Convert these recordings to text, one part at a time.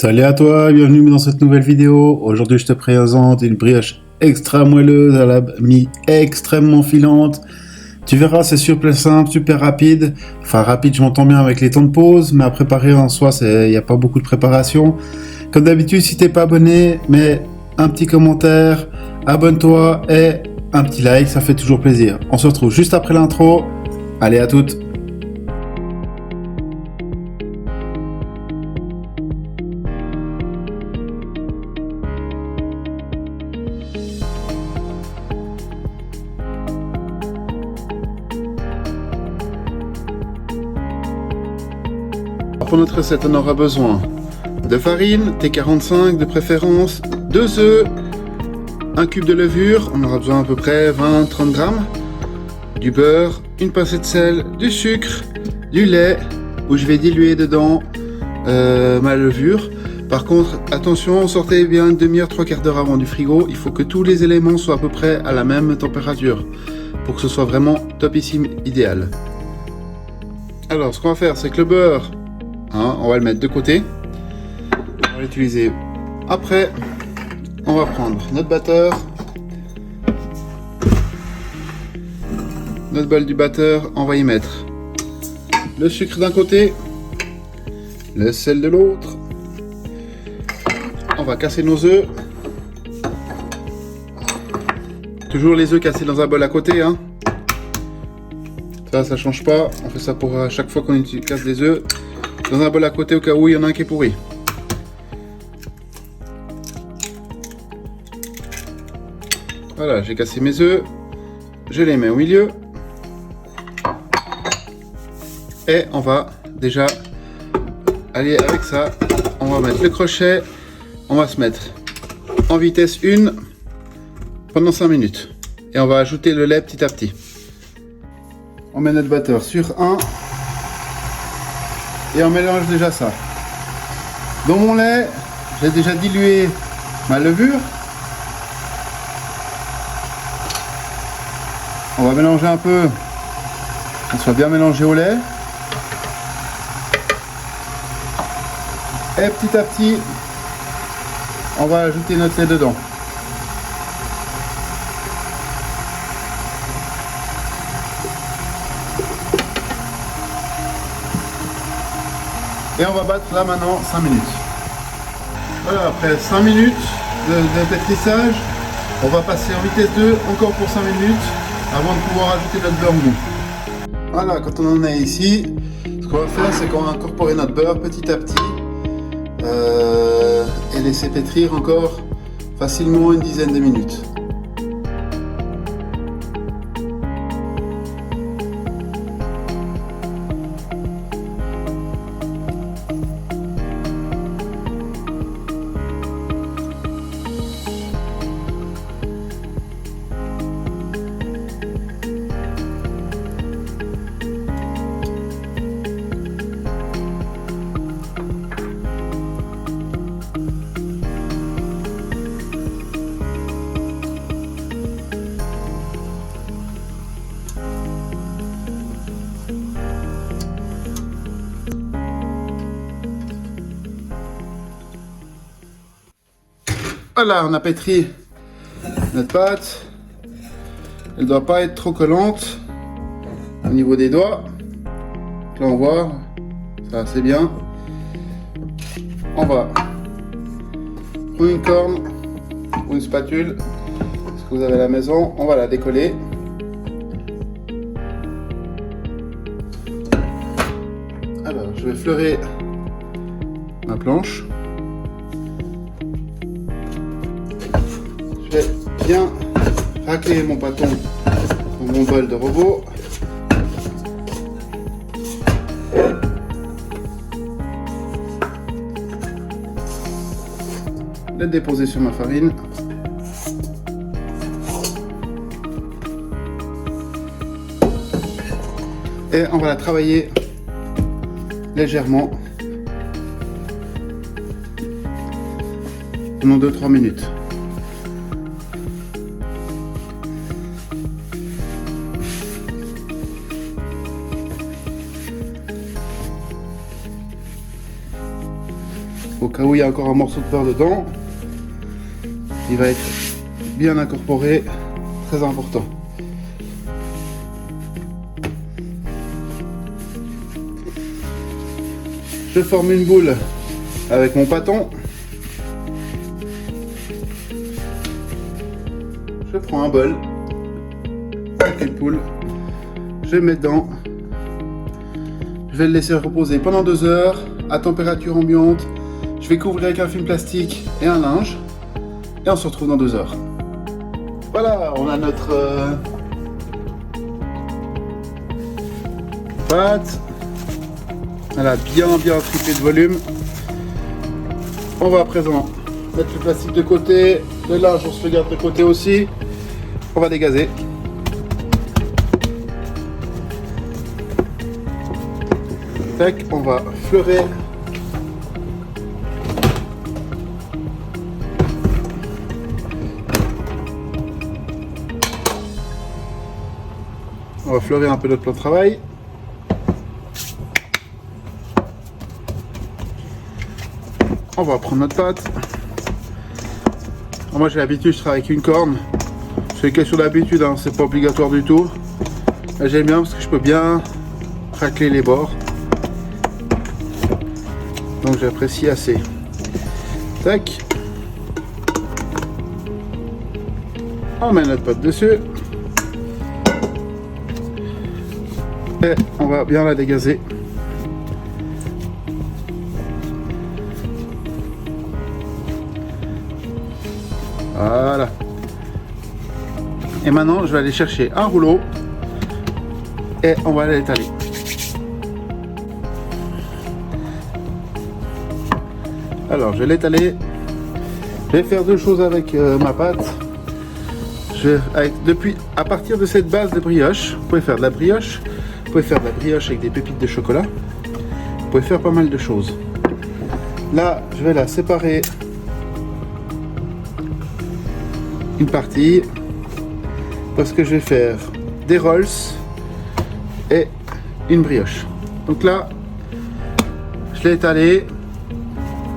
Salut à toi, bienvenue dans cette nouvelle vidéo. Aujourd'hui je te présente une brioche extra moelleuse à la mie extrêmement filante. Tu verras, c'est super simple, super rapide. Enfin rapide, je m'entends bien avec les temps de pause, mais à préparer en soi, il n'y a pas beaucoup de préparation. Comme d'habitude, si t'es pas abonné, mets un petit commentaire, abonne-toi et un petit like, ça fait toujours plaisir. On se retrouve juste après l'intro. Allez, à toutes. Pour notre recette, on aura besoin de farine, T45 de préférence, 2 œufs, un cube de levure, on aura besoin à peu près 20-30 grammes, du beurre, une pincée de sel, du sucre, du lait, où je vais diluer dedans ma levure. Par contre, attention, sortez bien une demi-heure, 3/4 d'heure avant du frigo, il faut que tous les éléments soient à peu près à la même température, pour que ce soit vraiment topissime, idéal. Alors, ce qu'on va faire, c'est que le beurre, on va le mettre de côté, on va l'utiliser après. On va prendre notre batteur, notre bol du batteur, on va y mettre le sucre d'un côté, le sel de l'autre, on va casser nos œufs, toujours les œufs cassés dans un bol à côté, ça change pas, on fait ça pour à chaque fois qu'on casse des œufs. Dans un bol à côté au cas où il y en a un qui est pourri. Voilà, j'ai cassé mes œufs. Je les mets au milieu. Et on va déjà aller avec ça. On va mettre le crochet. On va se mettre en vitesse 1 pendant 5 minutes. Et on va ajouter le lait petit à petit. On met notre batteur sur 1. Et on mélange déjà ça. Dans mon lait, j'ai déjà dilué ma levure. On va mélanger un peu, qu'on soit bien mélangé au lait. Et petit à petit, on va ajouter notre lait dedans. Et on va battre là maintenant 5 minutes. Voilà, après 5 minutes de pétrissage, on va passer en vitesse 2 encore pour 5 minutes avant de pouvoir ajouter notre beurre mou. Voilà, quand on en est ici, ce qu'on va faire, c'est qu'on va incorporer notre beurre petit à petit et laisser pétrir encore facilement une dizaine de minutes. Voilà, on a pétri notre pâte. Elle ne doit pas être trop collante au niveau des doigts. Là on voit, ça c'est bien. On va prendre une corne ou une spatule, ce que vous avez à la maison, on va la décoller. Alors je vais fleurer ma planche. Je vais bien racler mon bâton dans mon bol de robot. Le déposer sur ma farine. Et on va la travailler légèrement pendant 2-3 minutes. au cas où il y a encore un morceau de beurre dedans. Il va être bien incorporé, très important. Je forme une boule avec mon pâton. Je prends un bol avec une poule, je le mets dedans, je vais le laisser reposer pendant 2 heures à température ambiante. Je vais couvrir avec un film plastique et un linge et on se retrouve dans 2 heures. Voilà, on a notre pâte. Elle a bien triplé de volume. On va à présent mettre le plastique de côté, le linge on se le garde de côté aussi. On va dégazer. Tac, on va fleurer. On va fleurer un peu notre plan de travail. On va prendre notre pâte. Moi j'ai l'habitude, je travaille avec une corne. C'est une question d'habitude, hein, c'est pas obligatoire du tout. J'aime bien parce que je peux bien racler les bords. Donc j'apprécie assez. Tac. On met notre pâte dessus. Et on va bien la dégazer. Voilà. Et maintenant, je vais aller chercher un rouleau et on va l'étaler. Alors, je vais l'étaler. Je vais faire 2 choses avec ma pâte. À partir de cette base de brioche, vous pouvez faire de la brioche. Vous pouvez faire de la brioche avec des pépites de chocolat. Vous pouvez faire pas mal de choses. Là, je vais la séparer. Une partie parce que je vais faire des rolls et une brioche. Donc là je l'ai étalé,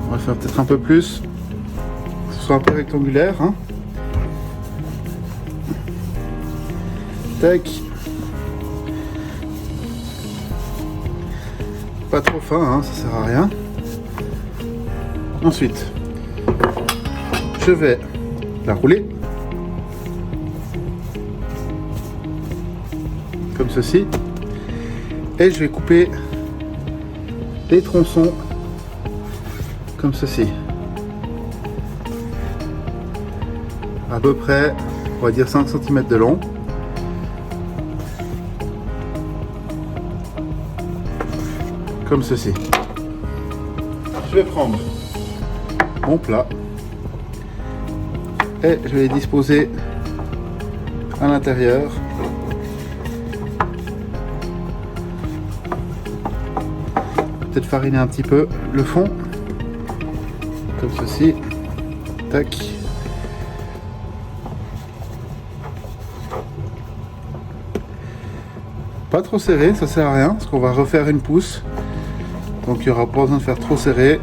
on va faire peut-être un peu plus, que ce soit un peu rectangulaire, hein. Tac, pas trop fin, hein, ça sert à rien. Ensuite je vais la rouler comme ceci et je vais couper des tronçons comme ceci, à peu près on va dire 5 cm de long. Comme ceci. Je vais prendre mon plat et je vais les disposer à l'intérieur. Peut-être fariner un petit peu le fond comme ceci. Tac. Pas trop serré, ça sert à rien parce qu'on va refaire une pousse, donc il n'y aura pas besoin de faire trop serré.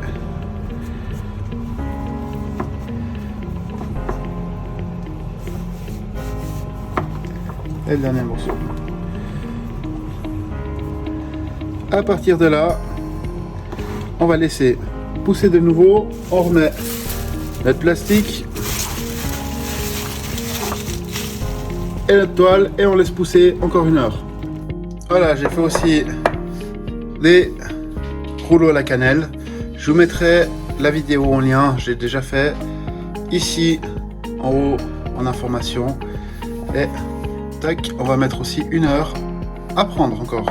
Et le dernier morceau. À partir de là, on va laisser pousser de nouveau. On remet notre plastique et notre toile et on laisse pousser encore 1 heure. Voilà, j'ai fait aussi des rouleaux à la cannelle. Je vous mettrai la vidéo en lien, j'ai déjà fait ici en haut en information. Et tac, on va mettre aussi 1 heure à prendre encore.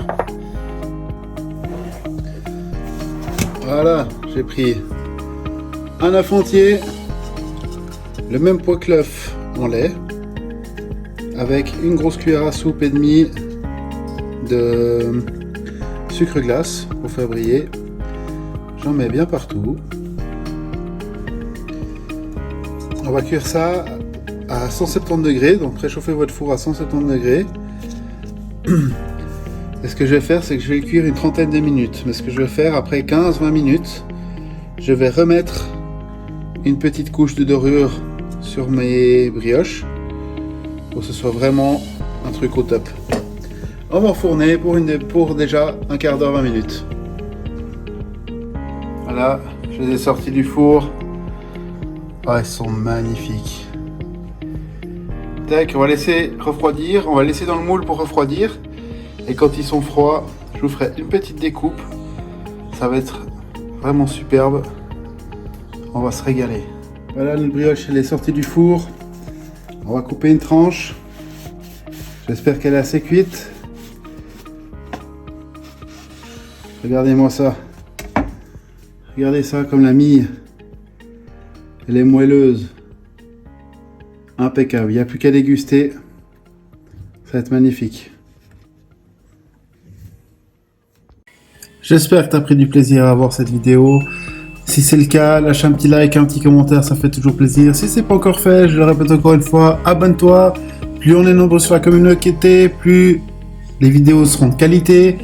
Voilà, j'ai pris un œuf entier, le même poids que l'œuf en lait, avec une grosse cuillère à soupe et demie de sucre glace pour faire briller. J'en mets bien partout. On va cuire ça à 170 degrés, donc préchauffez votre four à 170 degrés. Et ce que je vais faire, c'est que je vais le cuire une trentaine de minutes. Mais ce que je vais faire, après 15-20 minutes, je je vais remettre une petite couche de dorure sur mes brioches pour que ce soit vraiment un truc au top. On va enfourner pour déjà un quart d'heure, 20 minutes. Voilà, je les ai sortis du four. Oh, ils sont magnifiques. Tac, on va laisser refroidir. On va laisser dans le moule pour refroidir. Et quand ils sont froids, je vous ferai une petite découpe. Ça va être vraiment superbe. On va se régaler. Voilà, notre brioche, elle est sortie du four. On va couper une tranche. J'espère qu'elle est assez cuite. Regardez-moi ça. Regardez ça comme la mie. Elle est moelleuse. Impeccable. Il n'y a plus qu'à déguster. Ça va être magnifique. J'espère que tu as pris du plaisir à voir cette vidéo. Si c'est le cas, lâche un petit like, un petit commentaire, ça fait toujours plaisir. Si c'est pas encore fait, je le répète encore une fois, abonne-toi. Plus on est nombreux sur la communauté, plus les vidéos seront de qualité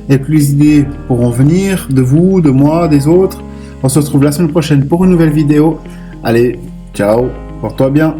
et plus les idées pourront venir de vous, de moi, des autres. On se retrouve la semaine prochaine pour une nouvelle vidéo. Allez, ciao, porte-toi bien.